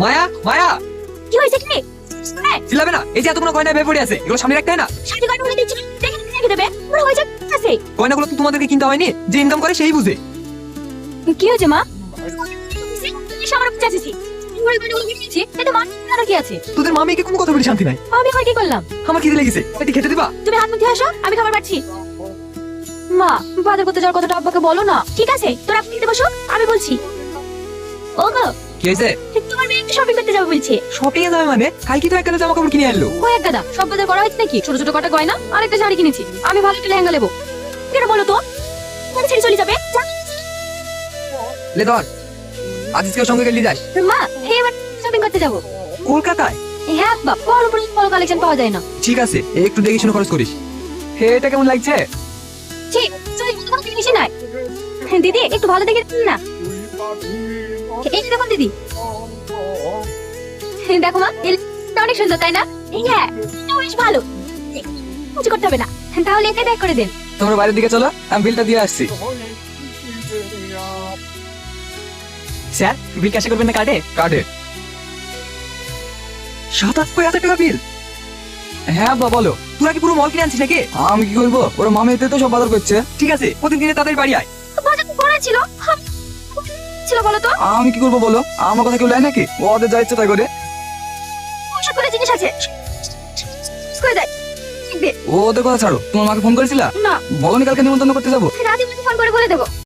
মায়া মায়া, কি হয়েছে কি? চিল্লাবে না। এই যে এতগুলো গয়না ভেবে পড়ে আছে, এগুলো সামনে রাখতে হয় না? শাড়ি গয়না বলে দিচ্ছি, দেখে রেখে দেবে। পুরো হয়েছে আছে। গয়নাগুলো তো তোমাদেরকে কিনতে হয়নি, যে ইনকাম করে সেই বুঝে। কি হয়েছে মা? এসে আমার কাছে এসেছি। পুরো গয়নাগুলো কিনে নিয়েছি, এতে মান আর কি আছে? তোদের মামিকে কোনো কথা বলে শান্তি নাই। আমি এখন কি করলাম? আমার খিদে লেগেছে, একটু খেতে দিবা? তুমি হাত মুখ ধুয়ে আসো, আমি খাবার পাচ্ছি। মা, বাজার করতে যাওয়ার কথাটা আব্বাকে বলো না। ঠিক আছে, তোরা খেতে বসো, আমি বলছি। ওগো, কি হয়েছে? তোমার মেয়ে একটু শপিং করতে যাবে বলছে। শপিং এ যাবে মানে? কালকে তো একটা জামা কাপড় কিনে আনলো। কয়েক গাদা সব বাজার করা হয়েছে নাকি? ছোট ছোট কটা গয়না আর একটা শাড়ি কিনেছি। আমি ভালো একটা লেহেঙ্গা নেবো। কেন বলো তো? কোন ছেড়ে চলে যাবে? লে ধর, আজিজকে সঙ্গে গেলি যাস। মা, এবার শপিং করতে যাবো। কলকাতায়? হ্যাঁ বাপ, বড় বড় বড় কালেকশন পাওয়া যায় না। ঠিক আছে, একটু দেখে শুনে খরচ করিস। হে, এটা কেমন লাগছে? ঠিক, চুরি কোনো জিনিসই নাই। দিদি একটু ভালো দেখে দিন না। এই যে দেখুন দিদি, দেখো মা, এটা অনেক সুন্দর তাই না? হ্যাঁ, এটা বেশ ভালো। কিছু করতে হবে না, তাহলে এটা ব্যাক করে দেন। তোমরা বাইরের দিকে চলো, আমি বিলটা দিয়ে আসছি। স্যার, বিল ক্যাশে করবেন না কার্ডে? কার্ডে। ৭,৮০,০০০ টাকা বিল? হ্যাঁ বাবা, বলো। তোরা কি পুরো মল কিনে আনছিস নাকি? আমি কি করবো, ওরা মামি এতে তো সব বাজার করছে। ঠিক আছে, প্রতিদিন তাদের বাড়ি আয়। বাজার তো করা ছিল। ছিল বলো তো? আমি কি করবো বলো, আমার কথা কেউ লাই নাকি? ওদের যা ইচ্ছে তাই করে। ওইসব করে জিনিস আছে, করে দেয়। ওদের কথা ছাড়ো, তোমার মাকে ফোন করেছিলা? না, বলনি কালকে নিমন্ত্রণ করতে যাবো? রাতে ফোন করে বলে দেবো।